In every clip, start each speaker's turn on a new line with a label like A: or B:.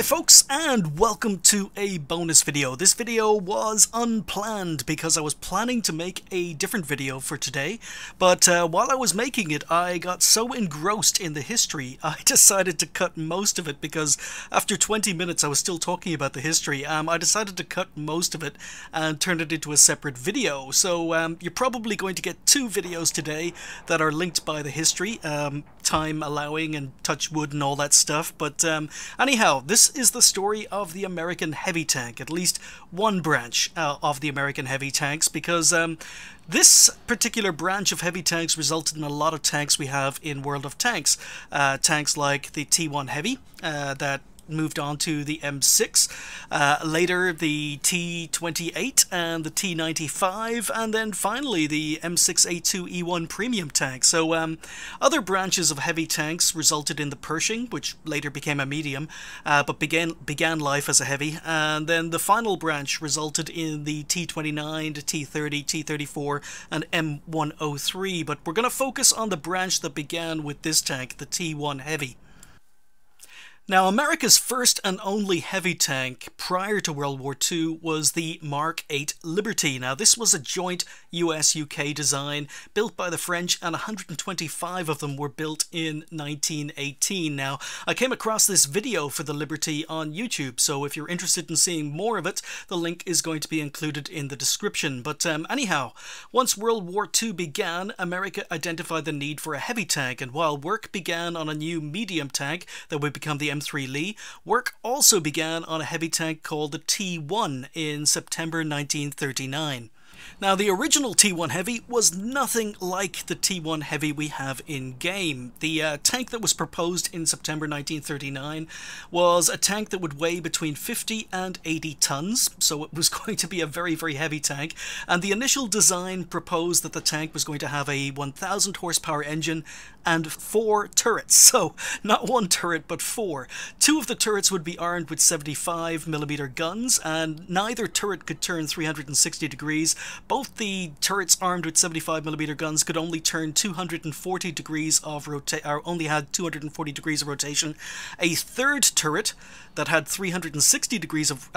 A: Hi folks, and welcome to a bonus video. This video was unplanned because I was planning to make a different video for today, but while I was making it I got so engrossed in the history I decided to cut most of it because after 20 minutes I was still talking about the history. I decided to cut most of it and turn it into a separate video. So you're probably going to get two videos today that are linked by the history, time allowing and touch wood and all that stuff. But anyhow, this is the story of the American heavy tank, at least one branch of the American heavy tanks, because this particular branch of heavy tanks resulted in a lot of tanks we have in World of Tanks. Tanks like the T1 Heavy that moved on to the M6, later the T28 and the T95, and then finally the M6A2E1 premium tank. So other branches of heavy tanks resulted in the Pershing, which later became a medium, but began life as a heavy, and then the final branch resulted in the T29, the T30, T34, and M103, but we're going to focus on the branch that began with this tank, the T1 Heavy. Now, America's first and only heavy tank prior to World War II was the Mark 8 Liberty. Now, this was a joint US-UK design built by the French, and 125 of them were built in 1918. Now, I came across this video for the Liberty on YouTube, so if you're interested in seeing more of it, the link is going to be included in the description. But anyhow, once World War II began, America identified the need for a heavy tank, and while work began on a new medium tank that would become the M3 Lee, work also began on a heavy tank called the T1 in September 1939. Now, the original T1 Heavy was nothing like the T1 Heavy we have in-game. The tank that was proposed in September 1939 was a tank that would weigh between 50 and 80 tons, so it was going to be a very, very heavy tank, and the initial design proposed that the tank was going to have a 1,000 horsepower engine and 4 turrets. So, not one turret, but 4. 2 of the turrets would be armed with 75mm guns, and neither turret could turn 360 degrees. Both the turrets armed with 75mm guns could only turn 240 degrees of only had 240 degrees of rotation. A third turret that had 360 degrees of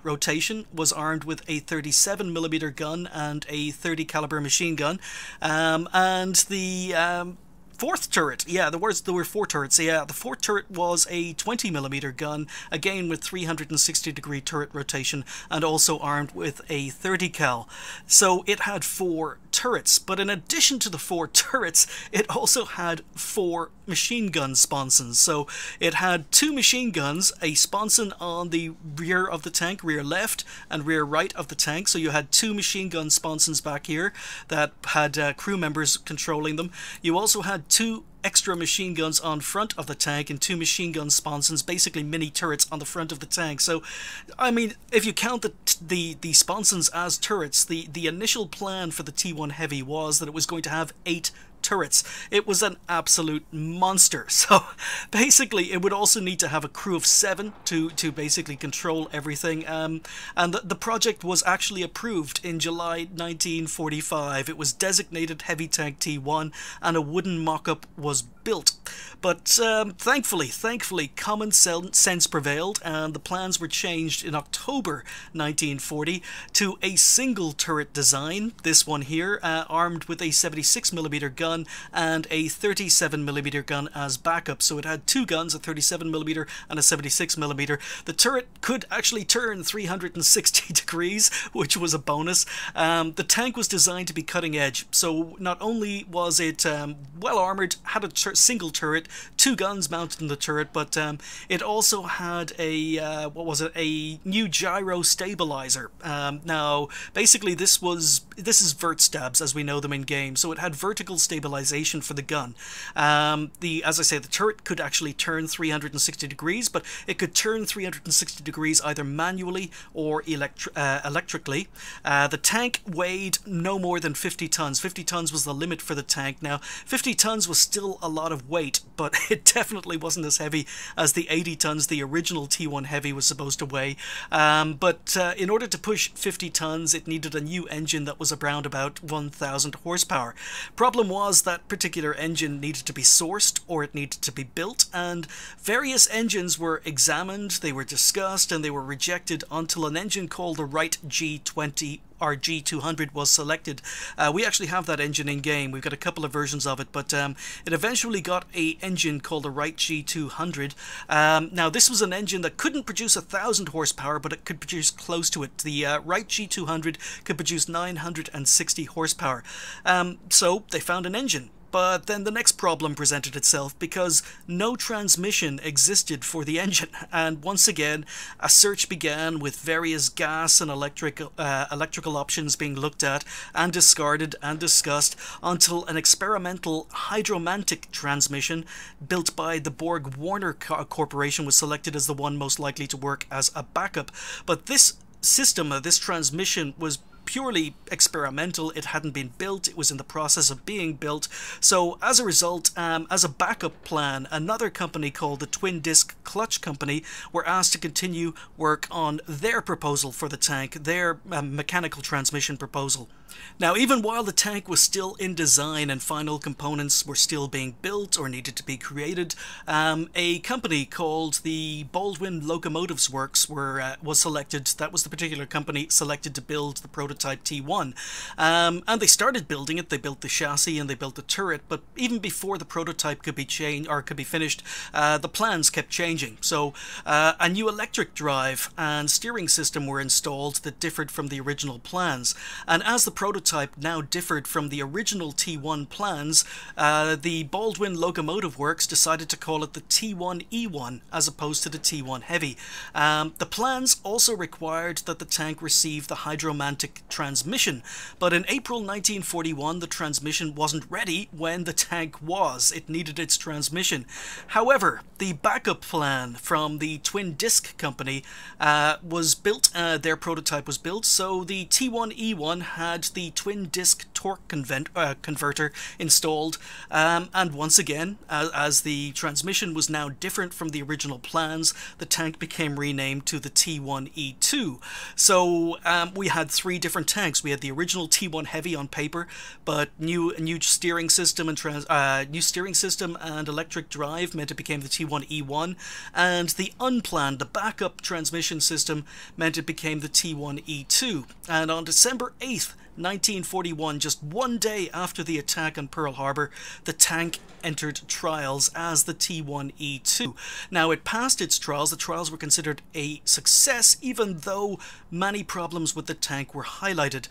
A: rotation was armed with a 37mm gun and a 30 caliber machine gun, and the fourth turret, yeah, there were 4 turrets. Yeah, the fourth turret was a 20mm gun, again with 360 degree turret rotation, and also armed with a 30 cal. So it had 4 turrets, but in addition to the 4 turrets, it also had 4 machine gun sponsons. So it had 2 machine guns, a sponson on the rear of the tank, rear left and rear right of the tank. So you had 2 machine gun sponsons back here that had crew members controlling them. You also had 2 extra machine guns on front of the tank and 2 machine gun sponsons, basically mini turrets on the front of the tank. So, I mean, if you count the sponsons as turrets, the initial plan for the T1 Heavy was that it was going to have 8 turrets. It was an absolute monster. So basically it would also need to have a crew of 7 to basically control everything, and the project was actually approved in July 1945. It was designated Heavy Tank T1 and a wooden mock-up was built. But thankfully common sense prevailed, and the plans were changed in October 1940 to a single turret design, this one here, armed with a 76mm gun and a 37mm gun as backup. So it had 2 guns, a 37mm and a 76mm. The turret could actually turn 360 degrees, which was a bonus. The tank was designed to be cutting edge, so not only was it well armored, had a single turret, 2 guns mounted in the turret, but it also had a a new gyro stabilizer. Now basically this is vert stabs as we know them in game, so it had vertical stabilization for the gun. As I say, the turret could actually turn 360 degrees, but it could turn 360 degrees either manually or electrically. The tank weighed no more than 50 tons. 50 tons was the limit for the tank. Now 50 tons was still a lot lot of weight, but it definitely wasn't as heavy as the 80 tons the original T1 Heavy was supposed to weigh. But in order to push 50 tons, it needed a new engine that was around about 1,000 horsepower. Problem was that particular engine needed to be sourced, or it needed to be built, and various engines were examined, they were discussed, and they were rejected until an engine called the Wright G20 or G200 was selected. We actually have that engine in game. We've got a couple of versions of it, but it eventually got a engine called the Wright G200. Now this was an engine that couldn't produce 1,000 horsepower, but it could produce close to it. The Wright G200 could produce 960 horsepower. So they found an engine. But then the next problem presented itself because no transmission existed for the engine, and once again a search began with various gas and electrical options being looked at and discarded and discussed until an experimental hydromatic transmission built by the Borg Warner Corporation was selected as the one most likely to work as a backup. But this system, this transmission, was purely experimental. It hadn't been built, it was in the process of being built. So as a result, as a backup plan, another company called the Twin Disc Clutch Company were asked to continue work on their proposal for the tank, their mechanical transmission proposal. Now, even while the tank was still in design and final components were still being built or needed to be created, a company called the Baldwin Locomotives Works was selected. That was the particular company selected to build the prototype T1. And they started building it. They built the chassis and they built the turret, but even before the prototype could be finished, the plans kept changing. So a new electric drive and steering system were installed that differed from the original plans. And as the prototype now differed from the original T1 plans, the Baldwin Locomotive Works decided to call it the T1E1 as opposed to the T1 Heavy. The plans also required that the tank receive the hydromatic transmission, but in April 1941 the transmission wasn't ready when the tank was. It needed its transmission. However, the backup plan from the Twin Disc Company was built, their prototype was built, so the T1E1 had the twin disc torque converter installed, and once again, as the transmission was now different from the original plans, the tank became renamed to the T1E2. So we had three different tanks. We had the original T1 Heavy on paper, but new steering system and electric drive meant it became the T1E1, and the unplanned, the backup transmission system meant it became the T1E2. And on December 8th, 1941, just one day after the attack on Pearl Harbor, the tank entered trials as the T1E2. Now, it passed its trials. The trials were considered a success, even though many problems with the tank were highlighted.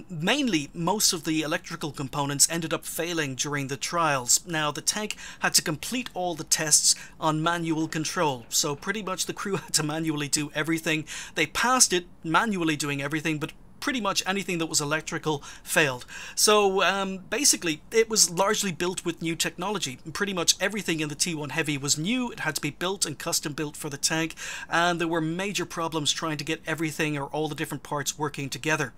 A: Mainly, most of the electrical components ended up failing during the trials. Now, the tank had to complete all the tests on manual control, so pretty much the crew had to manually do everything. They passed it, manually doing everything, but pretty much anything that was electrical failed. So basically it was largely built with new technology. Pretty much everything in the T1 Heavy was new. It had to be built and custom built for the tank, and there were major problems trying to get everything or all the different parts working together.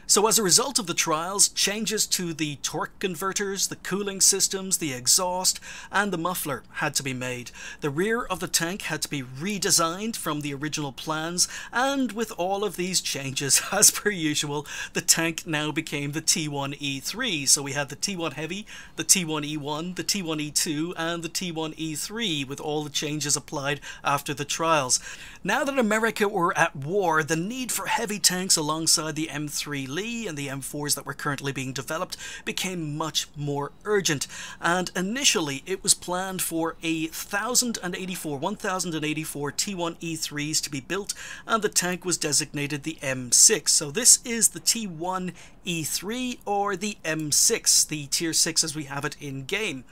A: So as a result of the trials, changes to the torque converters, the cooling systems, the exhaust, and the muffler had to be made. The rear of the tank had to be redesigned from the original plans, and with all of these changes, as per usual, the tank now became the T1E3. So we had the T1 Heavy, the T1E1, the T1E2, and the T1E3, with all the changes applied after the trials. Now that America were at war, the need for heavy tanks alongside the M3 Lee and the M4s that were currently being developed became much more urgent, and initially it was planned for 1,084 T1E3s to be built, and the tank was designated the M6. So this is the T1E3 or the M6, the Tier 6 as we have it in game.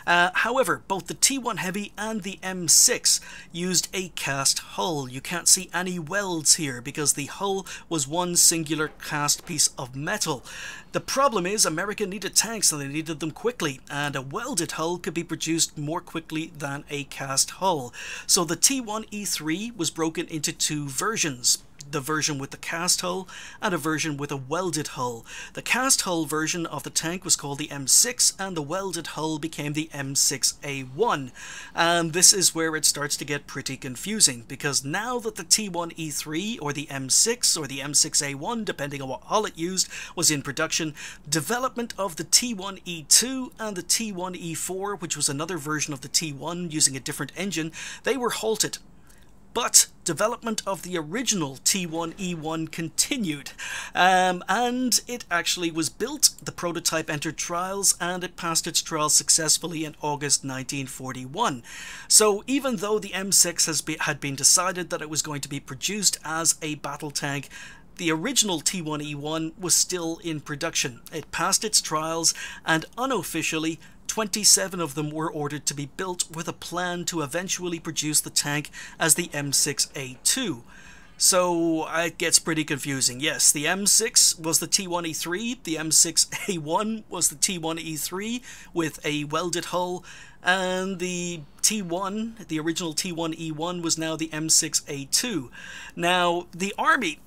A: However, both the T1 Heavy and the M6 used a cast hull. You can't see any welds here because the hull was one singular cast piece of metal. The problem is America needed tanks and they needed them quickly, and a welded hull could be produced more quickly than a cast hull. So the T1E3 was broken into two versions. the version with the cast hull and a version with a welded hull. The cast hull version of the tank was called the M6 and the welded hull became the M6A1. And this is where it starts to get pretty confusing, because now that the T1E3 or the M6 or the M6A1, depending on what hull it used, was in production, development of the T1E2 and the T1E4, which was another version of the T1 using a different engine, they were halted. But development of the original T1E1 continued, and it actually was built. The prototype entered trials and it passed its trials successfully in August 1941. So even though the M6 had been decided that it was going to be produced as a battle tank, the original T1E1 was still in production. It passed its trials, and unofficially 27 of them were ordered to be built, with a plan to eventually produce the tank as the M6A2. So it gets pretty confusing. Yes, the M6 was the T1E3, the M6A1 was the T1E3 with a welded hull, and the T1, the original T1E1, was now the M6A2. Now, the Army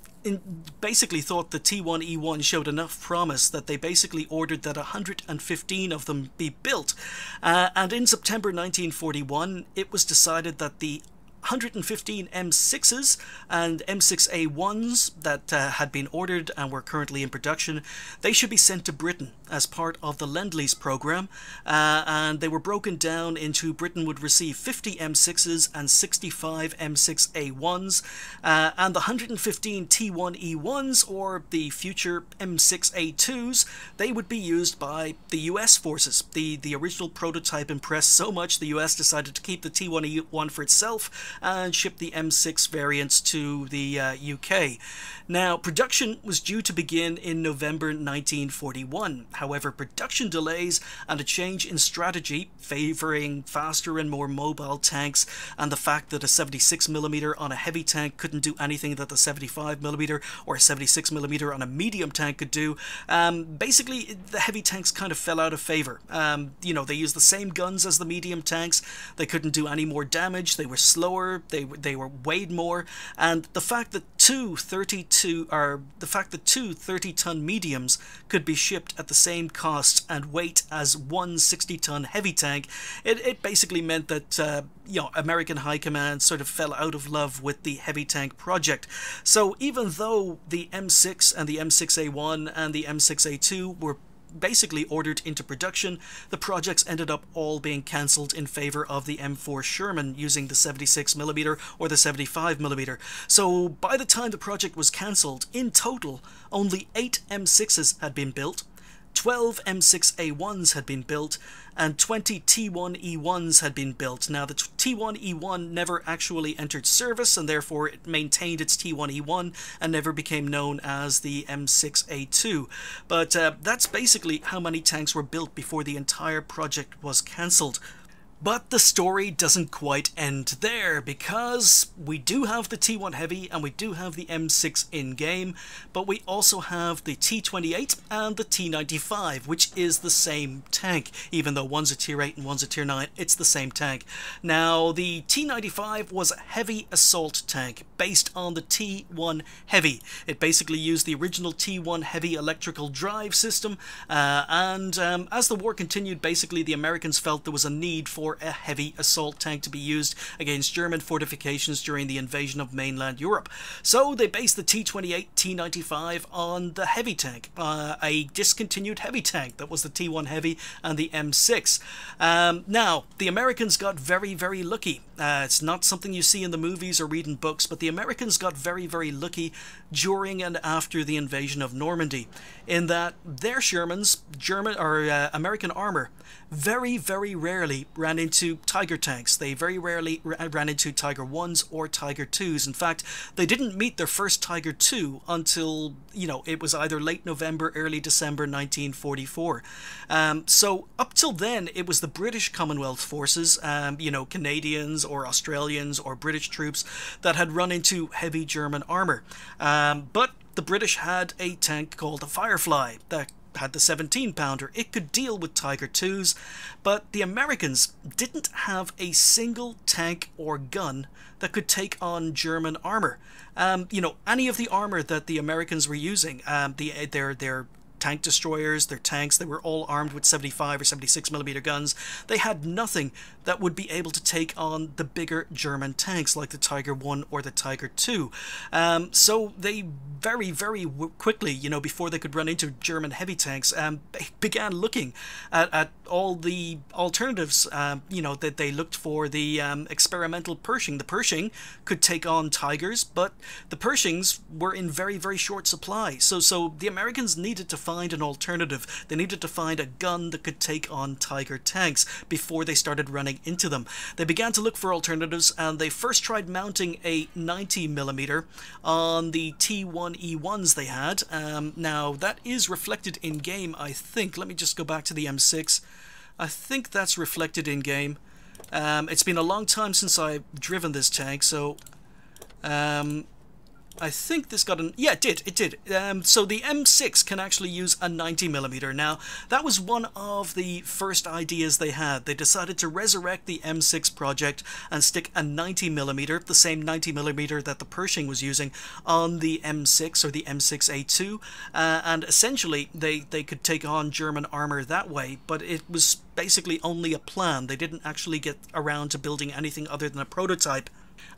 A: basically thought the T1E1 showed enough promise that they basically ordered that 115 of them be built. And in September 1941, it was decided that the 115 M6s and M6A1s that had been ordered and were currently in production, they should be sent to Britain as part of the Lend-Lease program, and they were broken down into Britain would receive 50 M6s and 65 M6A1s, and the 115 T1E1s, or the future M6A2s, they would be used by the US forces. The original prototype impressed so much, the US decided to keep the T1E1 for itself and ship the M6 variants to the UK. Now, production was due to begin in November 1941. However, production delays and a change in strategy favouring faster and more mobile tanks, and the fact that a 76mm on a heavy tank couldn't do anything that the 75mm or a 76mm on a medium tank could do, basically the heavy tanks kind of fell out of favour. You know, they used the same guns as the medium tanks, they couldn't do any more damage, they were slower, they were weighed more, and the fact that two 30-ton mediums could be shipped at the same cost and weight as one 60-ton heavy tank, it basically meant that you know, American High Command sort of fell out of love with the heavy tank project. So even though the M6 and the M6A1 and the M6A2 were basically ordered into production, the projects ended up all being cancelled in favour of the M4 Sherman using the 76mm or the 75mm. So by the time the project was cancelled, in total only 8 M6s had been built, 12 M6A1s had been built, and 20 T1E1s had been built. Now, the T1E1 never actually entered service, and therefore it maintained its T1E1 and never became known as the M6A2. But that's basically how many tanks were built before the entire project was cancelled. But the story doesn't quite end there, because we do have the T1 Heavy and we do have the M6 in-game, but we also have the T28 and the T95, which is the same tank. Even though one's a Tier 8 and one's a Tier 9, it's the same tank. Now, the T95 was a heavy assault tank based on the T1 Heavy. It basically used the original T1 Heavy electrical drive system, and as the war continued, basically the Americans felt there was a need for a heavy assault tank to be used against German fortifications during the invasion of mainland Europe. So they based the T28 T95 on the heavy tank, a discontinued heavy tank that was the T1 Heavy and the M6. Now, the Americans got very, very lucky. It's not something you see in the movies or read in books, but the Americans got very, very lucky during and after the invasion of Normandy, in that their Shermans, American armour, very, very rarely ran into Tiger tanks. They very rarely ran into Tiger 1s or Tiger 2s. In fact, they didn't meet their first Tiger 2 until, you know, it was either late November, early December 1944. So up till then, it was the British Commonwealth forces, you know, Canadians or Australians or British troops that had run into heavy German armour. But the British had a tank called the Firefly that had the 17-pounder. It could deal with Tiger IIs, but the Americans didn't have a single tank or gun that could take on German armor. You know, any of the armor that the Americans were using, their tank destroyers, their tanks, they were all armed with 75 or 76mm guns. They had nothing that would be able to take on the bigger German tanks like the Tiger I or the Tiger II. So they very quickly, you know, before they could run into German heavy tanks, began looking at all the alternatives. You know, that they looked for the experimental Pershing. The Pershing could take on Tigers, but the Pershings were in very short supply. So the Americans needed to find an alternative. They needed to find a gun that could take on Tiger tanks before they started running into them. They began to look for alternatives, and they first tried mounting a 90mm on the T1E1s they had. Now that is reflected in game, I think. Let me just go back to the M6. I think that's reflected in game. It's been a long time since I've driven this tank, so I think this got an... Yeah, it did. So the M6 can actually use a 90mm. Now, that was one of the first ideas they had. They decided to resurrect the M6 project and stick a 90mm, the same 90mm that the Pershing was using, on the M6 or the M6A2. And essentially, they could take on German armor that way, but it was basically only a plan. They didn't actually get around to building anything other than a prototype.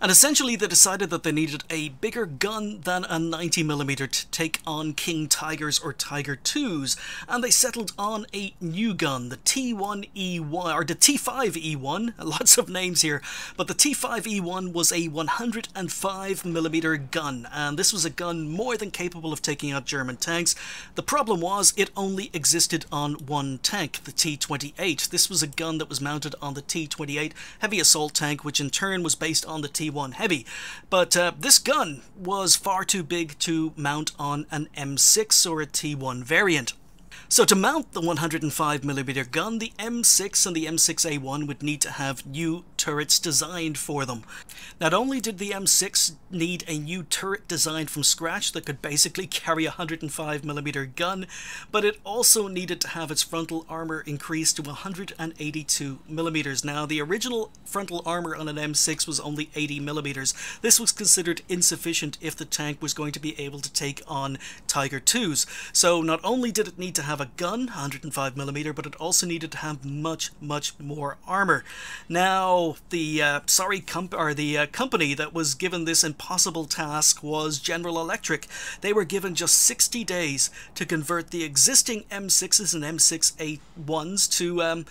A: And essentially they decided that they needed a bigger gun than a 90mm to take on King Tigers or Tiger IIs, and they settled on a new gun, the T1E1, or the T5E1, lots of names here, but the T5E1 was a 105mm gun, and this was a gun more than capable of taking out German tanks. The problem was it only existed on one tank, the T28. This was a gun that was mounted on the T28 heavy assault tank, which in turn was based on the T1 heavy, but this gun was far too big to mount on an M6 or a T1 variant. So to mount the 105mm gun, the M6 and the M6A1 would need to have new turrets designed for them. Not only did the M6 need a new turret designed from scratch that could basically carry a 105mm gun, but it also needed to have its frontal armor increased to 182mm. Now, the original frontal armor on an M6 was only 80mm. This was considered insufficient if the tank was going to be able to take on Tiger IIs. So not only did it need to have a gun, 105mm, but it also needed to have much more armor. Now, the company that was given this impossible task was General Electric. They were given just 60 days to convert the existing M6s and M6A1s to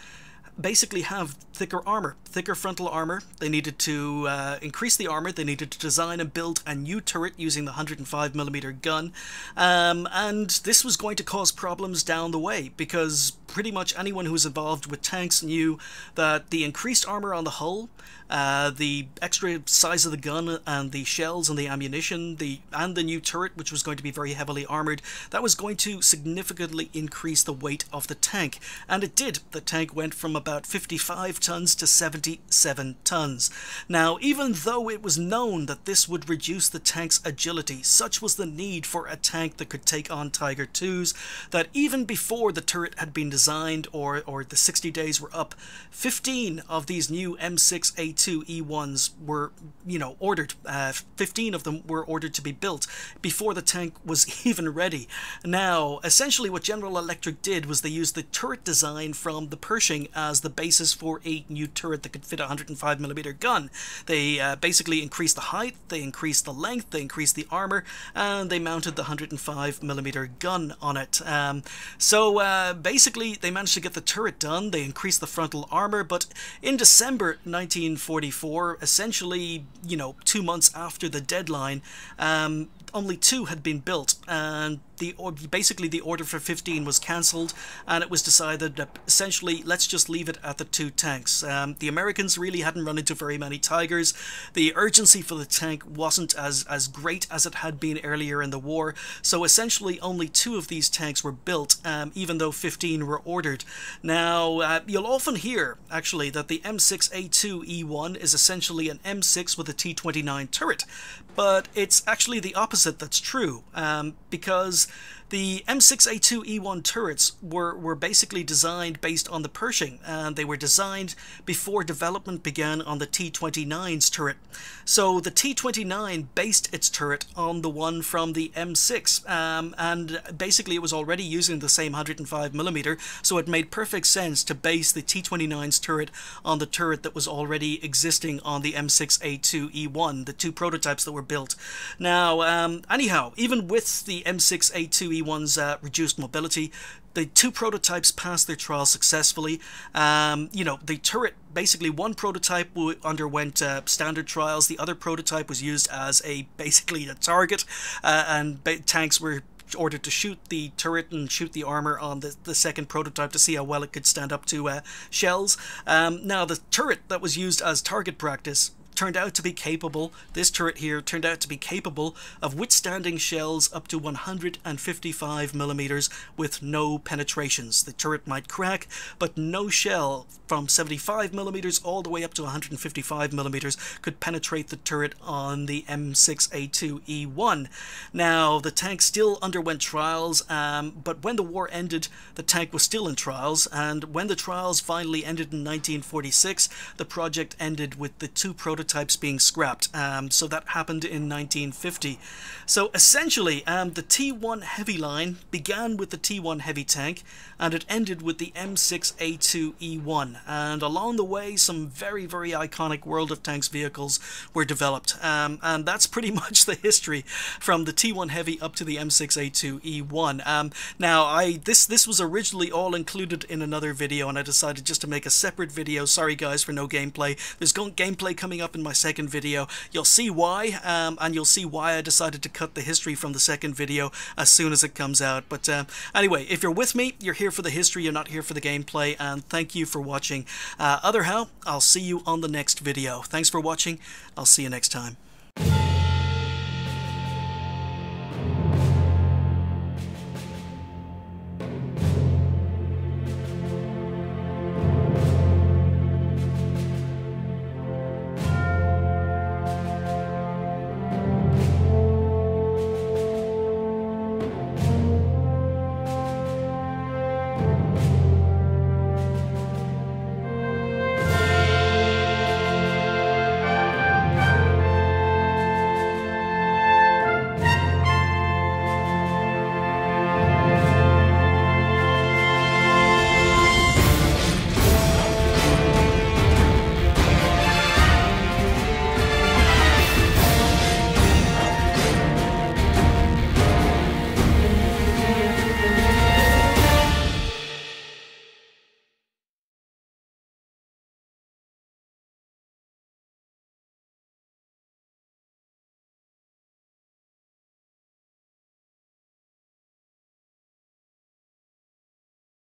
A: basically have thicker armor, thicker frontal armor. They needed to increase the armor. They needed to design and build a new turret using the 105mm gun, and this was going to cause problems down the way, because pretty much anyone who was involved with tanks knew that the increased armor on the hull, the extra size of the gun and the shells and the ammunition, and the new turret, which was going to be very heavily armored, that was going to significantly increase the weight of the tank. And it did. The tank went from about 55 tons to 77 tons. Now, even though it was known that this would reduce the tank's agility, such was the need for a tank that could take on Tiger IIs, that even before the turret had been designed or the 60 days were up, 15 of these new M6A2E1s were, ordered. 15 of them were ordered to be built before the tank was even ready. Now, essentially what General Electric did was they used the turret design from the Pershing as the basis for a new turret that could fit a 105mm gun. They basically increased the height, they increased the length, they increased the armor, and they mounted the 105mm gun on it. So basically they managed to get the turret done, they increased the frontal armor, but in December 1944, essentially, 2 months after the deadline, only 2 had been built, and basically the order for 15 was cancelled, and it was decided that essentially let's just leave it at the 2 tanks. The Americans really hadn't run into very many Tigers. The urgency for the tank wasn't as great as it had been earlier in the war, so essentially only 2 of these tanks were built, even though 15 were ordered. Now, you'll often hear, actually, that the M6A2E1 is essentially an M6 with a T29 turret, but it's actually the opposite. opposite that's true, because the M6A2E1 turrets were basically designed based on the Pershing, and they were designed before development began on the T-29's turret. So the T-29 based its turret on the one from the M6, and basically it was already using the same 105mm, so it made perfect sense to base the T-29's turret on the turret that was already existing on the M6A2E1, the two prototypes that were built. Now, anyhow, even with the M6A2E1's reduced mobility, the two prototypes passed their trials successfully. You know, the turret, basically one prototype underwent standard trials, the other prototype was used as basically a target, and tanks were ordered to shoot the turret and shoot the armor on the second prototype to see how well it could stand up to shells. Now, the turret that was used as target practice turned out to be capable, this turret here turned out to be capable of withstanding shells up to 155mm with no penetrations. The turret might crack, but no shell from 75mm all the way up to 155mm could penetrate the turret on the M6A2E1. Now, the tank still underwent trials, but when the war ended, the tank was still in trials, and when the trials finally ended in 1946, the project ended with the two prototypes being scrapped. So that happened in 1950. So essentially, the T1 Heavy line began with the T1 Heavy tank, and it ended with the M6A2E1. And along the way, some very, very iconic World of Tanks vehicles were developed. And that's pretty much the history from the T1 Heavy up to the M6A2E1. Now, this was originally all included in another video, and I decided just to make a separate video. Sorry guys for no gameplay. There's gameplay coming up in my second video. You'll see why, and you'll see why I decided to cut the history from the second video as soon as it comes out. But anyway, if you're with me, you're here for the history, you're not here for the gameplay, and thank you for watching. Other how, I'll see you on the next video. Thanks for watching. I'll see you next time.